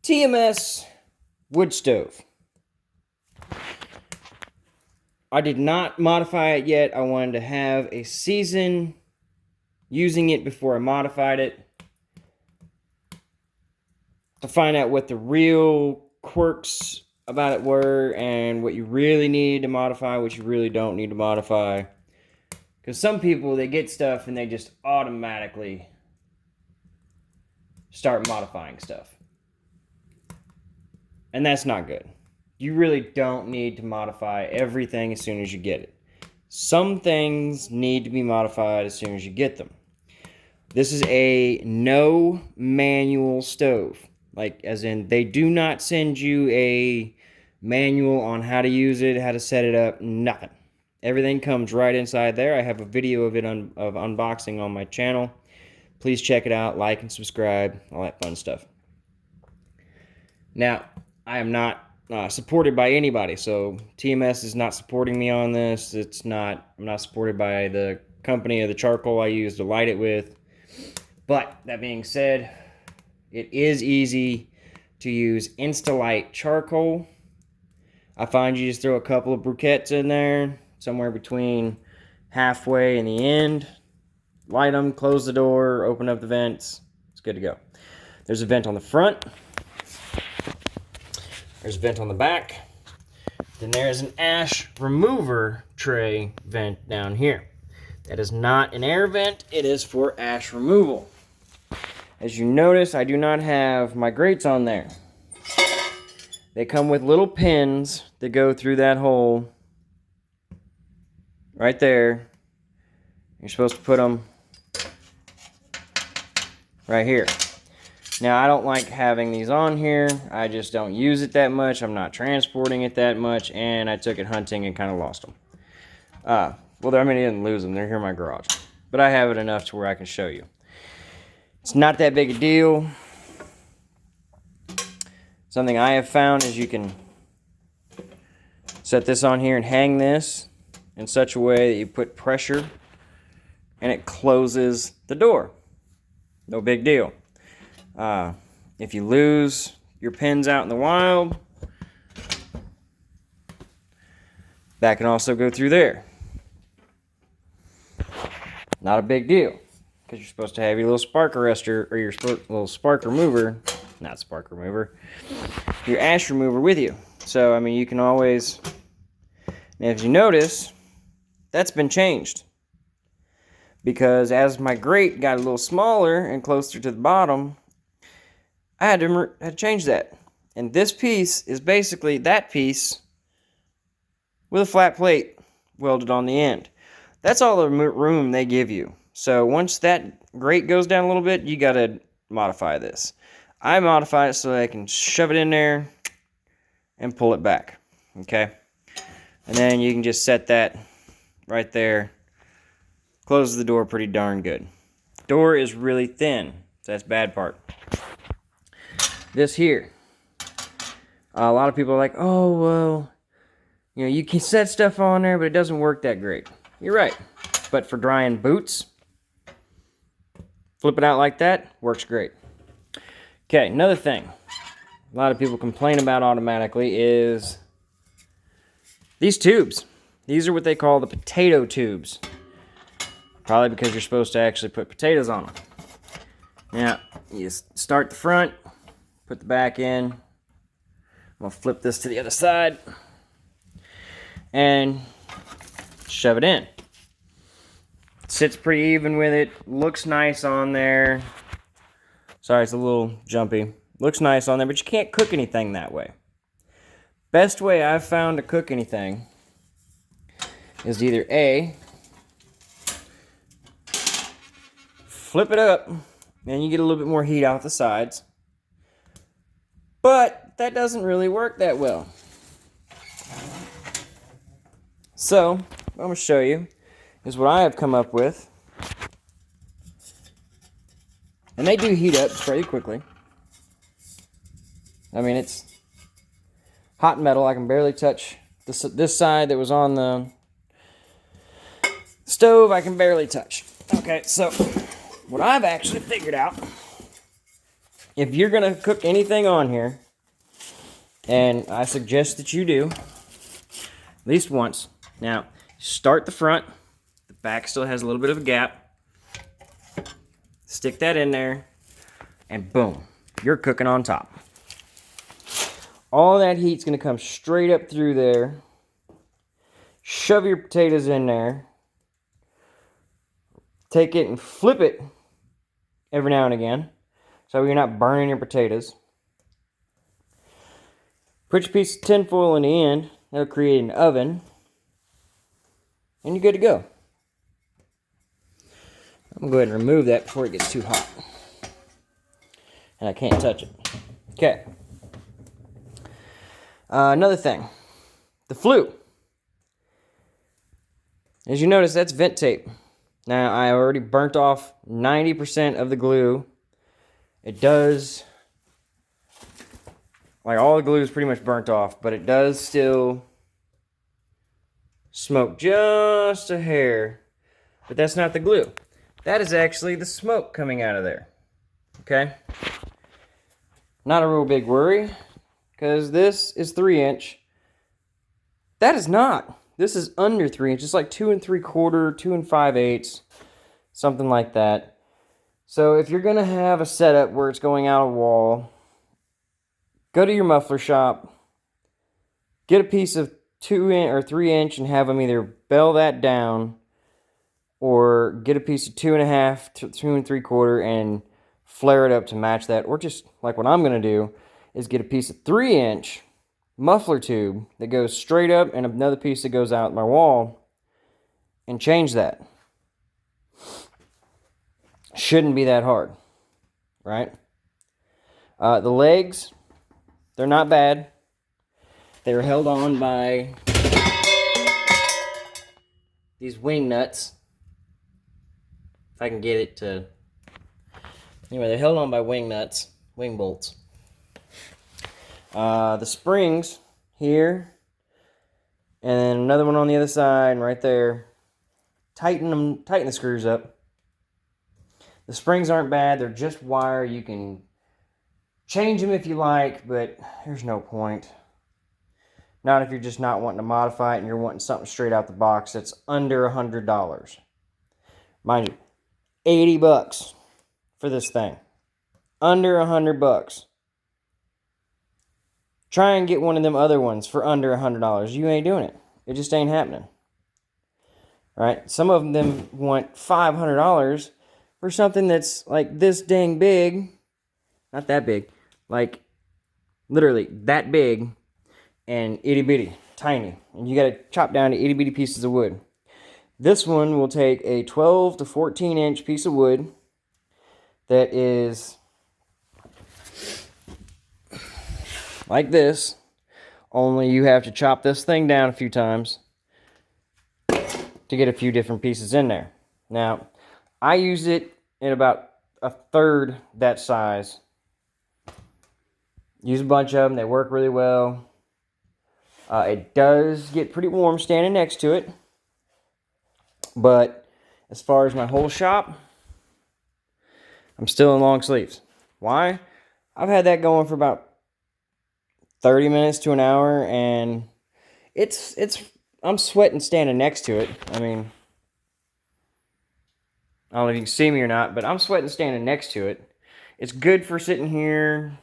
TMS wood stove. I did not modify it yet. I wanted to have a season using it before I modified it, to find out what the real quirks about it were and what you really need to modify, what you really don't need to modify. Because some people, they get stuff and they just automatically start modifying stuff. And that's not good. You really don't need to modify everything as soon as you get it. Some things need to be modified as soon as you get them. This is a no manual stove. Like, as in, they do not send you a manual on how to use it, how to set it up, nothing. Everything comes right inside there. I have a video of it of unboxing on my channel. Please check it out, like and subscribe, all that fun stuff. Now, I am not supported by anybody, so TMS is not supporting me on this. I'm not supported by the company or the charcoal I use to light it with. But that being said, it is easy to use Instalight charcoal. I find you just throw a couple of briquettes in there, somewhere between halfway and the end. Light them, close the door, open up the vents. It's good to go. There's a vent on the front. There's a vent on the back. Then there's an ash remover tray vent down here. That is not an air vent. It is for ash removal. As you notice, I do not have my grates on there. They come with little pins that go through that hole right there. You're supposed to put them right here. Now, I don't like having these on here. I just don't use it that much. I'm not transporting it that much, and I took it hunting and kind of lost them. Well, I didn't lose them. They're here in my garage. But I have it enough to where I can show you. It's not that big a deal. Something I have found is you can set this on here and hang this in such a way that you put pressure and it closes the door. No big deal. If you lose your pins out in the wild, that can also go through there. Not a big deal, because you're supposed to have your little spark arrestor, or your little spark remover, not spark remover, your ash remover with you. So, you can always, and if you notice, that's been changed. Because as my grate got a little smaller and closer to the bottom, I had to change that. And this piece is basically that piece with a flat plate welded on the end. That's all the room they give you. So once that grate goes down a little bit, you got to modify this. I modify it so I can shove it in there and pull it back. Okay? And then you can just set that right there. Closes the door pretty darn good. Door is really thin, so that's the bad part. This here. A lot of people are like, oh, well, you can set stuff on there, but it doesn't work that great. You're right. But for drying boots, flip it out like that, works great. Okay, another thing a lot of people complain about automatically is these tubes. These are what they call the potato tubes. Probably because you're supposed to actually put potatoes on them. Now, you start the front, put the back in. I'm going to flip this to the other side and shove it in. Sits pretty even with it. Looks nice on there. Sorry, it's a little jumpy. Looks nice on there, but you can't cook anything that way. Best way I've found to cook anything is either A, flip it up, and you get a little bit more heat out the sides. But that doesn't really work that well. So, what I'm going to show you is what I have come up with. And they do heat up pretty quickly. It's hot metal. I can barely touch this side that was on the stove. I can barely touch. Okay, so what I've actually figured out if you're going to cook anything on here, and I suggest that you do, at least once. Now, start the front. The back still has a little bit of a gap. Stick that in there, and boom, you're cooking on top. All that heat's going to come straight up through there. Shove your potatoes in there. Take it and flip it every now and again, so you're not burning your potatoes. Put your piece of tin foil in the end. That'll create an oven. And you're good to go. I'm going to go ahead and remove that before it gets too hot. And I can't touch it. Okay. Another thing. The flue. As you notice, that's vent tape. Now, I already burnt off 90% of the glue. It does... Like, all the glue is pretty much burnt off, but it does still smoke just a hair. But that's not the glue. That is actually the smoke coming out of there. Okay? Not a real big worry, because this is 3-inch. That is not. This is under 3 inches. It's like 2 3/4, 2 5/8, something like that. So if you're going to have a setup where it's going out a wall, go to your muffler shop, get a piece of 2 or 3 inch and have them either bell that down, or get a piece of 2.5 to 2 3/4 and flare it up to match that. Or just like what I'm going to do is get a piece of 3-inch muffler tube that goes straight up and another piece that goes out my wall and change that. Shouldn't be that hard, right? The legs, they're not bad. They were held on by these wing nuts. If I can get it to... Anyway, they're held on by wing nuts, wing bolts. The springs here, and then another one on the other side, and right there. Tighten the screws up. The springs aren't bad. They're just wire. You can change them if you like, but there's no point. Not if you're just not wanting to modify it and you're wanting something straight out the box that's under $100. Mind you, 80 bucks for this thing. Under $100. Try and get one of them other ones for under $100. You ain't doing it. It just ain't happening. Right? Some of them want $500 for something that's like this dang big. Not that big. Like, literally that big and itty bitty, tiny. And you got to chop down to itty bitty pieces of wood. This one will take a 12 to 14 inch piece of wood that is like this, only you have to chop this thing down a few times to get a few different pieces in there. Now, I use it in about a third that size. Use a bunch of them. They work really well. It does get pretty warm standing next to it. But as far as my whole shop, I'm still in long sleeves. Why? I've had that going for about 30 minutes to an hour, and I'm sweating standing next to it. I mean, I don't know if you can see me or not, but I'm sweating standing next to it. It's good for sitting here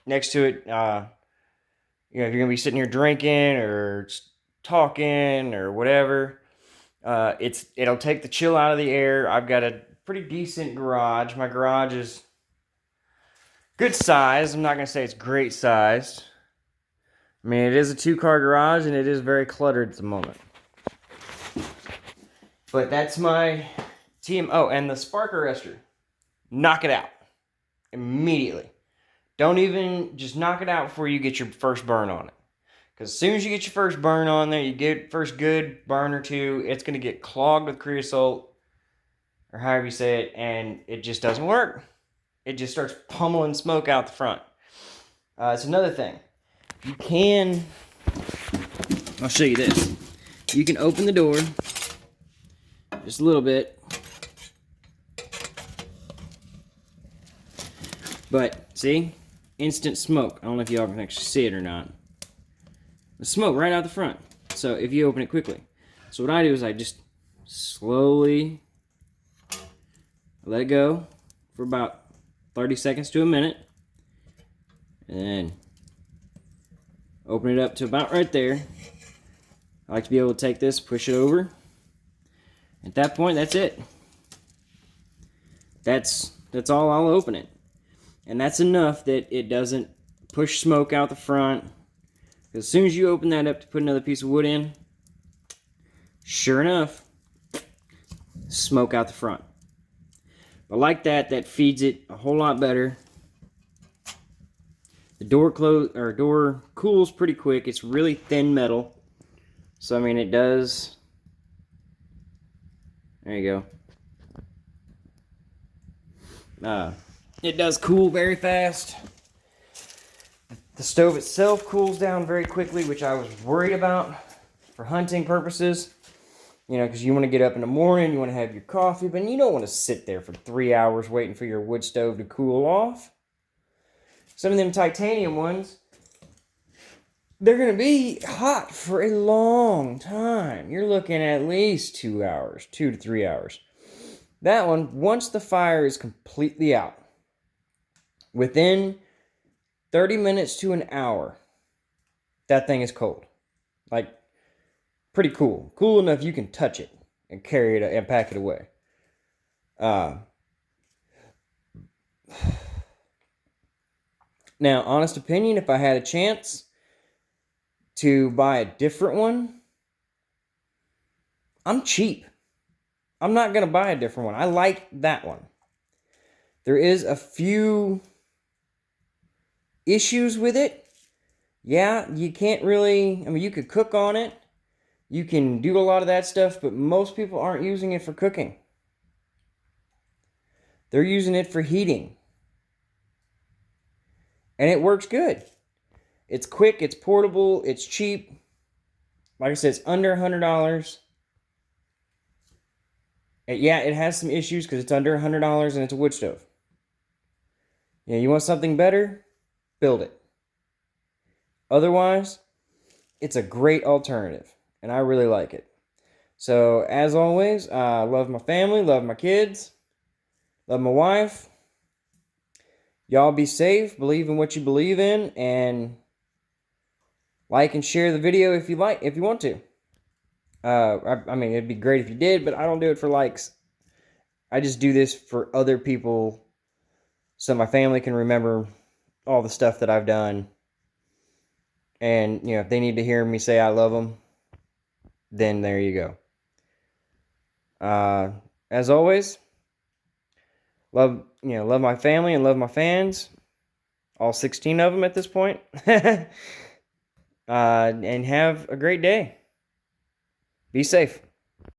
next to it. If you're gonna be sitting here drinking or talking or whatever, it'll take the chill out of the air. I've got a pretty decent garage. My garage is good size. I'm not gonna say it's great sized. I mean, it is a 2-car garage, and it is very cluttered at the moment. But that's my TM. Oh, and the spark arrestor. Knock it out. Immediately. Don't even, just knock it out before you get your first burn on it. Because as soon as you get your first burn on there, you get first good burn or two, it's going to get clogged with creosote, or however you say it, and it just doesn't work. It just starts pummeling smoke out the front. It's another thing. You can, I'll show you this. You can open the door just a little bit. But, see? Instant smoke. I don't know if y'all can actually see it or not. The smoke right out the front. So, if you open it quickly. So, what I do is I just slowly let it go for about 30 seconds to a minute. And then open it up to about right there. I like to be able to take this, push it over. At that point, that's it. That's all I'll open it. And that's enough that it doesn't push smoke out the front. As soon as you open that up to put another piece of wood in, sure enough, smoke out the front. But like that, that feeds it a whole lot better. The door cools pretty quick. It's really thin metal. So I mean it does. There you go. It does cool very fast. The stove itself cools down very quickly, which I was worried about for hunting purposes. You know, because you want to get up in the morning, you want to have your coffee, but you don't want to sit there for 3 hours waiting for your wood stove to cool off. Some of them titanium ones, they're going to be hot for a long time. You're looking at least 2 hours, 2 to 3 hours. That one, once the fire is completely out, within 30 minutes to an hour, that thing is cold. Like, pretty cool. Cool enough you can touch it and carry it and pack it away. Now, honest opinion, if I had a chance to buy a different one, I'm cheap. I'm not going to buy a different one. I like that one. There is a few issues with it. Yeah, you can't really, I mean, you could cook on it. You can do a lot of that stuff, but most people aren't using it for cooking. They're using it for heating. And it works good. It's quick, it's portable, it's cheap. Like I said, it's under $100. And yeah, it has some issues because it's under $100 and it's a wood stove. Yeah, you want something better? Build it. Otherwise, it's a great alternative. And I really like it. So, as always, I love my family, love my kids, love my wife. Y'all be safe, believe in what you believe in, and like and share the video if you want to. I mean, it'd be great if you did, but I don't do it for likes. I just do this for other people so my family can remember all the stuff that I've done. And, you know, if they need to hear me say I love them, then there you go. As always, love my family and love my fans. All 16 of them at this point. And have a great day. Be safe.